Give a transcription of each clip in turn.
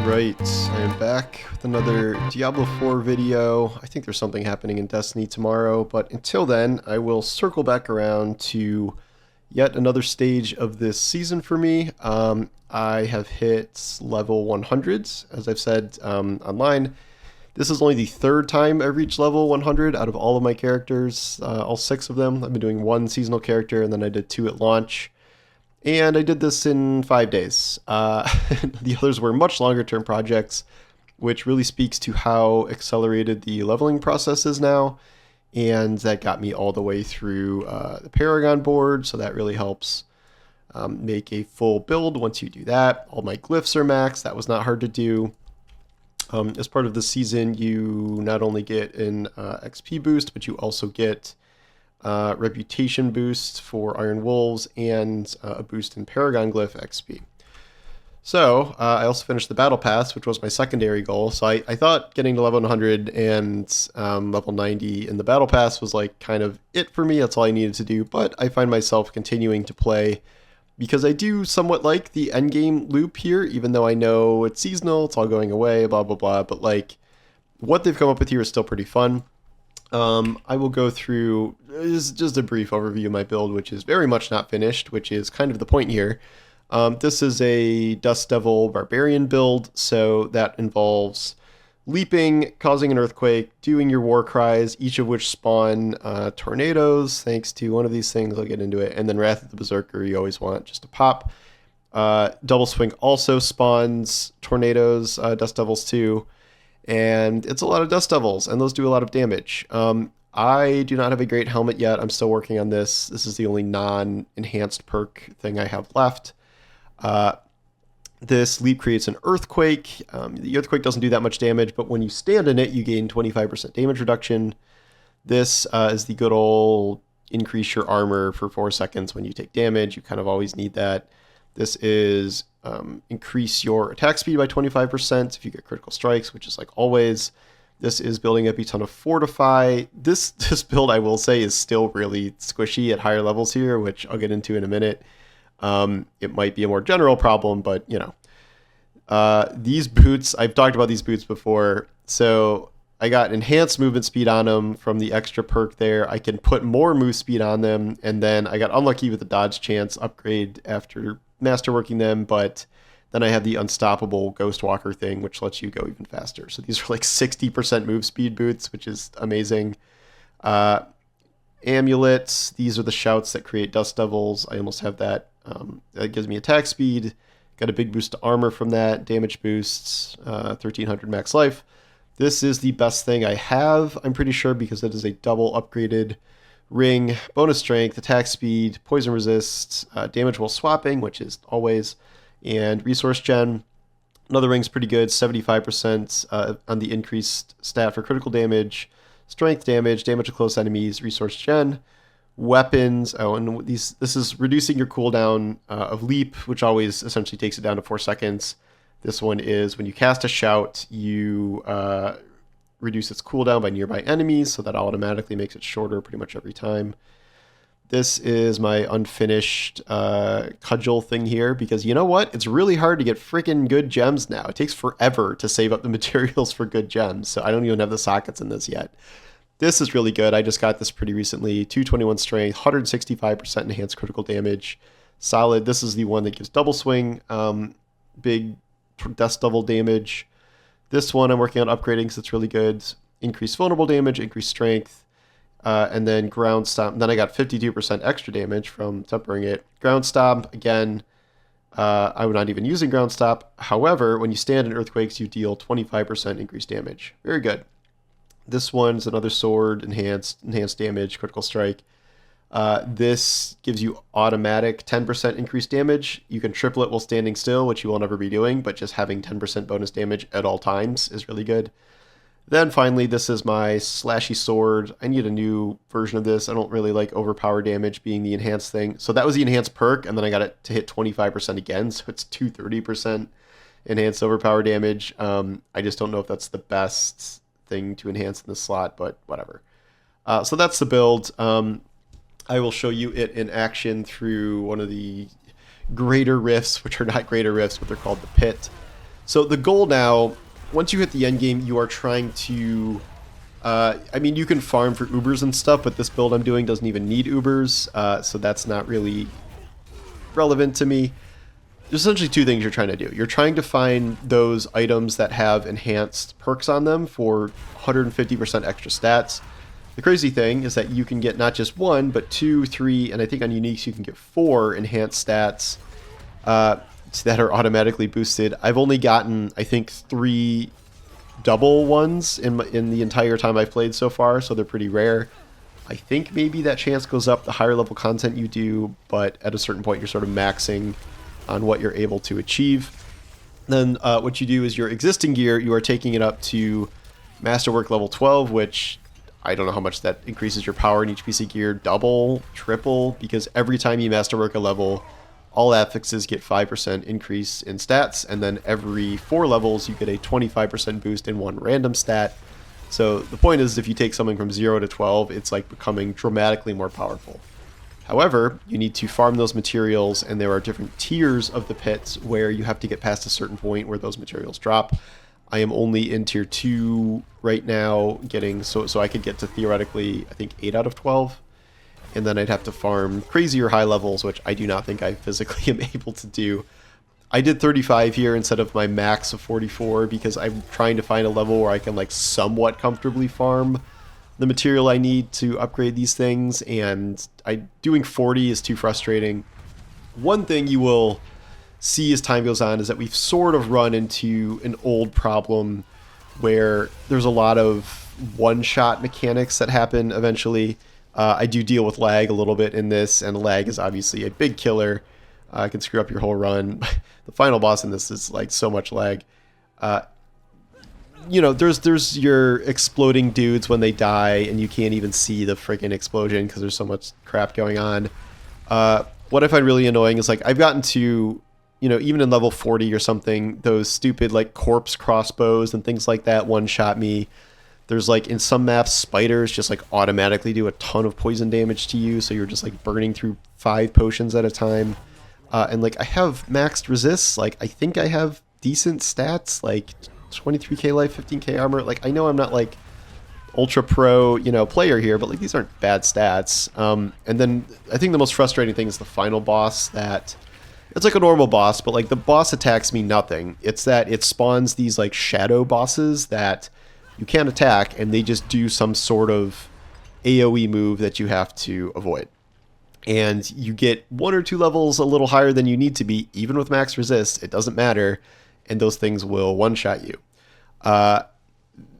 Alright, I am back with another Diablo 4 video. I think there's something happening in Destiny tomorrow, but until then, I will circle back around to yet another stage of this season for me. I have hit level 100, as I've said online. This is only the third time I've reached level 100 out of all of my characters, all 6 of them. I've been doing 1 seasonal character, and then I did 2 at launch. And I did this in 5 days. The others were much longer term projects, which really speaks to how accelerated the leveling process is now. And that got me all the way through the paragon board, so that really helps make a full build once you do that. All my glyphs are maxed. That was not hard to do. As part of the season, you not only get an XP boost, but you also get reputation boost for Iron Wolves and a boost in Paragon Glyph XP. So I also finished the Battle Pass, which was my secondary goal. So I thought getting to level 100 and level 90 in the Battle Pass was like kind of it for me. That's all I needed to do. But I find myself continuing to play because I do somewhat like the endgame loop here, even though I know it's seasonal, it's all going away, blah, blah, blah. But like what they've come up with here is still pretty fun. I will go through just a brief overview of my build, which is very much not finished, which is kind of the point here. This is a Dust Devil Barbarian build, so that involves leaping, causing an earthquake, doing your war cries, each of which spawn tornadoes, thanks to one of these things. I'll get into it. And then Wrath of the Berserker, you always want just to pop. Double Swing also spawns tornadoes, Dust Devils too. And it's a lot of Dust Devils, and those do a lot of damage. I do not have a great helmet yet. I'm still working on this. This is the only non-enhanced perk thing I have left. This leap creates an earthquake. The earthquake doesn't do that much damage, but when you stand in it, you gain 25% damage reduction. This is the good old increase your armor for 4 seconds when you take damage. You kind of always need that. This is increase your attack speed by 25% if you get critical strikes, which is like always. This is building up a ton of fortify. This build, I will say, is still really squishy at higher levels here, which I'll get into in a minute. It might be a more general problem, but you know. These boots, I've talked about these boots before. So I got enhanced movement speed on them from the extra perk there. I can put more move speed on them, and then I got unlucky with the dodge chance upgrade after masterworking them, but then I have the unstoppable Ghost Walker thing, which lets you go even faster. So these are like 60% move speed boots, which is amazing. Amulets, these are the shouts that create Dust Devils. I almost have that. That gives me attack speed. Got a big boost to armor from that. Damage boosts, 1300 max life. This is the best thing I have, I'm pretty sure, because it is a double upgraded ring, bonus strength, attack speed, poison resist, damage while swapping, which is always, and resource gen. Another ring's pretty good, 75% on the increased stat for critical damage, strength damage, damage to close enemies, resource gen. Weapons, and this is reducing your cooldown of leap, which always essentially takes it down to 4 seconds. This one is when you cast a shout, you reduce its cooldown by nearby enemies, so that automatically makes it shorter pretty much every time. This is my unfinished cudgel thing here, because you know what? It's really hard to get freaking good gems now. It takes forever to save up the materials for good gems, so I don't even have the sockets in this yet. This is really good. I just got this pretty recently. 221 strength, 165% enhanced critical damage. Solid. This is the one that gives double swing, big Dust Devil damage. This one I'm working on upgrading because it's really good. Increased vulnerable damage, increased strength, and then ground stomp. Then I got 52% extra damage from tempering it. Ground stomp, again, I'm not even using ground stomp. However, when you stand in earthquakes, you deal 25% increased damage. Very good. This one's another sword, enhanced damage, critical strike. This gives you automatic 10% increased damage. You can triple it while standing still, which you will never be doing, but just having 10% bonus damage at all times is really good. Then finally, this is my slashy sword. I need a new version of this. I don't really like overpower damage being the enhanced thing. So that was the enhanced perk, and then I got it to hit 25% again, so it's 230% enhanced overpower damage. I just don't know if that's the best thing to enhance in the slot, but whatever. So that's the build. I will show you it in action through one of the greater rifts, which are not greater rifts, but they're called the pit. So the goal now, once you hit the end game, you are trying to. I mean, you can farm for Ubers and stuff, but this build I'm doing doesn't even need Ubers, so that's not really relevant to me. There's essentially two things you're trying to do. You're trying to find those items that have enhanced perks on them for 150% extra stats. The crazy thing is that you can get not just one, but two, three, and I think on uniques you can get four enhanced stats that are automatically boosted. I've only gotten, I think, three double ones in the entire time I've played so far, so they're pretty rare. I think maybe that chance goes up the higher level content you do, but at a certain point you're sort of maxing on what you're able to achieve. Then what you do is your existing gear, you are taking it up to Masterwork level 12, which I don't know how much that increases your power in each piece of gear, double, triple, because every time you Masterwork a level, all affixes get 5% increase in stats, and then every 4 levels you get a 25% boost in one random stat. So the point is, if you take something from 0 to 12, it's like becoming dramatically more powerful. However, you need to farm those materials, and there are different tiers of the pits where you have to get past a certain point where those materials drop. I am only in tier 2 right now, getting so I could get to theoretically, I think, 8 out of 12. And then I'd have to farm crazier high levels, which I do not think I physically am able to do. I did 35 here instead of my max of 44 because I'm trying to find a level where I can like somewhat comfortably farm the material I need to upgrade these things, and doing 40 is too frustrating. One thing you will see as time goes on is that we've sort of run into an old problem where there's a lot of one-shot mechanics that happen eventually. I do deal with lag a little bit in this, and lag is obviously a big killer. It can screw up your whole run. The final boss in this is like so much lag. You know, there's your exploding dudes when they die, and you can't even see the freaking explosion because there's so much crap going on. What I find really annoying is like I've gotten to, you know, even in level 40 or something, those stupid like corpse crossbows and things like that one-shot me. There's like in some maps, spiders just like automatically do a ton of poison damage to you, so you're just like burning through 5 potions at a time. And like I have maxed resists, like I think I have decent stats, like 23k life, 15k armor. Like I know I'm not like ultra pro, you know, player here, but like these aren't bad stats. And then I think the most frustrating thing is the final boss. That it's like a normal boss, but like the boss attacks me nothing. It's that it spawns these like shadow bosses that you can't attack, and they just do some sort of AoE move that you have to avoid. And you get 1 or 2 levels a little higher than you need to be, even with max resist. It doesn't matter, and those things will one-shot you.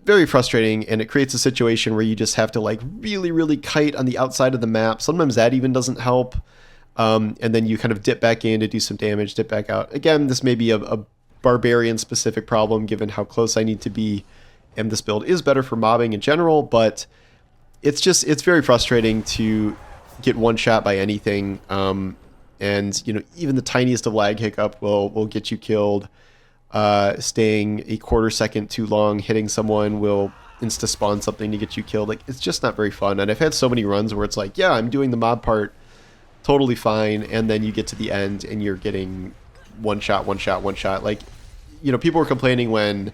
Very frustrating, and it creates a situation where you just have to like really, really kite on the outside of the map. Sometimes that even doesn't help. And then you kind of dip back in to do some damage, dip back out. Again, this may be a barbarian-specific problem given how close I need to be. And this build is better for mobbing in general, but it's very frustrating to get one shot by anything. And you know, even the tiniest of lag hiccup will get you killed. Staying a quarter second too long hitting someone will insta spawn something to get you killed. Like it's just not very fun. And I've had so many runs where it's like, yeah, I'm doing the mob part totally fine, and then you get to the end and you're getting one shot. Like, you know, people were complaining when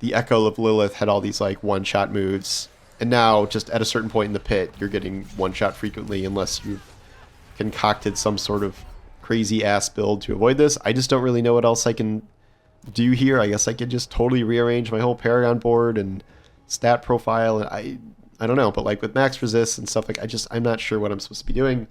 the Echo of Lilith had all these like one-shot moves, and now just at a certain point in the pit, you're getting one-shot frequently unless you've concocted some sort of crazy-ass build to avoid this. I just don't really know what else I can do here. I guess I could just totally rearrange my whole Paragon board and stat profile, and I don't know, but like with max resist and stuff, like I'm not sure what I'm supposed to be doing.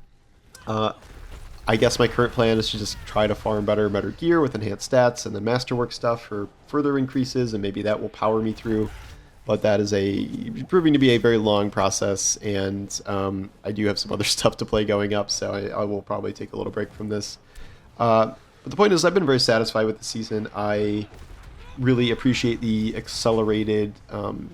I guess my current plan is to just try to farm better and better gear with enhanced stats, and then masterwork stuff for further increases, and maybe that will power me through. But that is proving to be a very long process, and I do have some other stuff to play going up, so I will probably take a little break from this. But the point is, I've been very satisfied with the season. I really appreciate the accelerated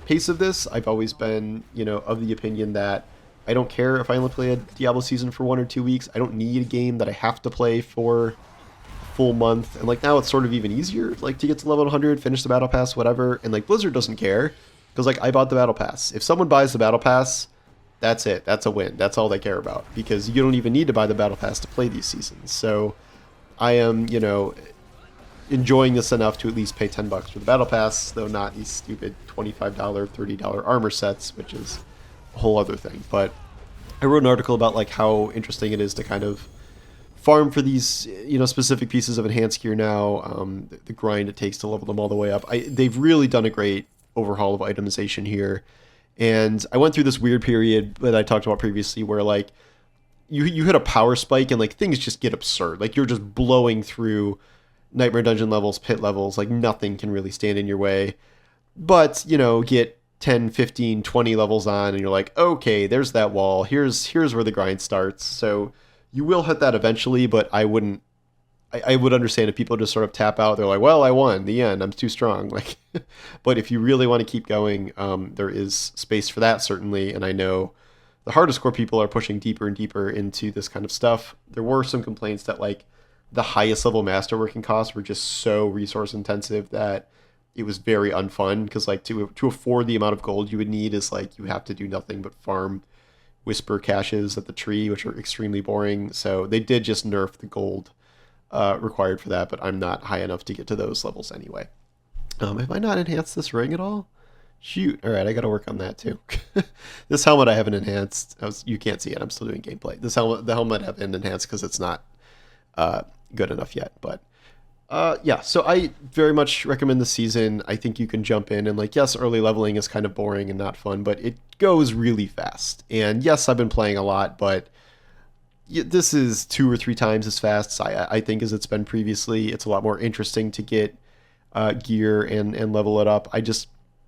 pace of this. I've always been, you know, of the opinion that I don't care if I only play a Diablo season for 1 or 2 weeks. I don't need a game that I have to play for a full month. And like now it's sort of even easier, like to get to level 100, finish the battle pass, whatever. And like Blizzard doesn't care because like I bought the battle pass. If someone buys the battle pass, that's it. That's a win. That's all they care about, because you don't even need to buy the battle pass to play these seasons. So I am, you know, enjoying this enough to at least pay $10 for the battle pass, though not these stupid $25, $30 armor sets, which is a whole other thing. But I wrote an article about like how interesting it is to kind of farm for these, specific pieces of enhanced gear now. The grind it takes to level them all the way up. They've really done a great overhaul of itemization here. And I went through this weird period that I talked about previously where like you hit a power spike and like things just get absurd. Like you're just blowing through Nightmare Dungeon levels, pit levels, like nothing can really stand in your way. But, get 10, 15, 20 levels on and you're like, okay, there's that wall. Here's where the grind starts. So you will hit that eventually, but I would understand if people just sort of tap out. They're like, well, I won, the end, I'm too strong. Like, but if you really want to keep going, there is space for that, certainly. And I know the hardest core people are pushing deeper and deeper into this kind of stuff. There were some complaints that like the highest level masterworking costs were just so resource intensive that it was very unfun, because like to afford the amount of gold you would need is like you have to do nothing but farm whisper caches at the tree, which are extremely boring. So they did just nerf the gold required for that, but I'm not high enough to get to those levels anyway. Have I not enhanced this ring at all? Shoot. All right, I got to work on that too. This helmet I haven't enhanced. You can't see it. I'm still doing gameplay. The helmet I haven't enhanced because it's not good enough yet. But yeah, so I very much recommend this season. I think you can jump in and like, yes, early leveling is kind of boring and not fun, but it goes really fast. And yes, I've been playing a lot, but this is 2 or 3 times as fast, I think, as it's been previously. It's a lot more interesting to get gear and level it up.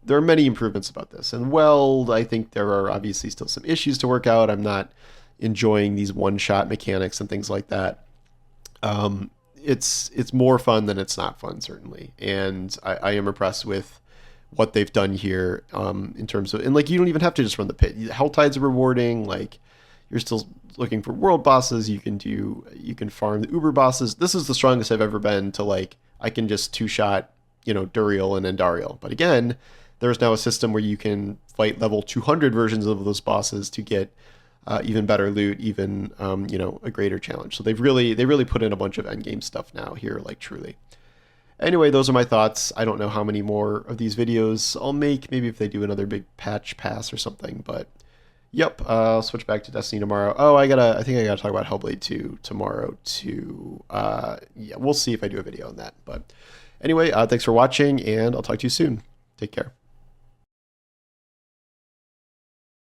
There are many improvements about this. And well, I think there are obviously still some issues to work out. I'm not enjoying these one-shot mechanics and things like that. It's more fun than it's not fun, certainly. And I am impressed with what they've done here in terms of, and like you don't even have to just run the pit. Hell Tides are rewarding. Like you're still looking for world bosses. You can farm the Uber bosses. This is the strongest I've ever been to like I can just 2-shot Duriel and Endariel. But again, there's now a system where you can fight level 200 versions of those bosses to get even better loot, even a greater challenge. So they really put in a bunch of endgame stuff now here, like truly. Anyway, those are my thoughts. I don't know how many more of these videos I'll make. Maybe if they do another big patch pass or something. But yep, I'll switch back to Destiny tomorrow. Oh, I think I gotta talk about Hellblade 2 tomorrow too. Yeah, we'll see if I do a video on that. But anyway, thanks for watching, and I'll talk to you soon. Take care.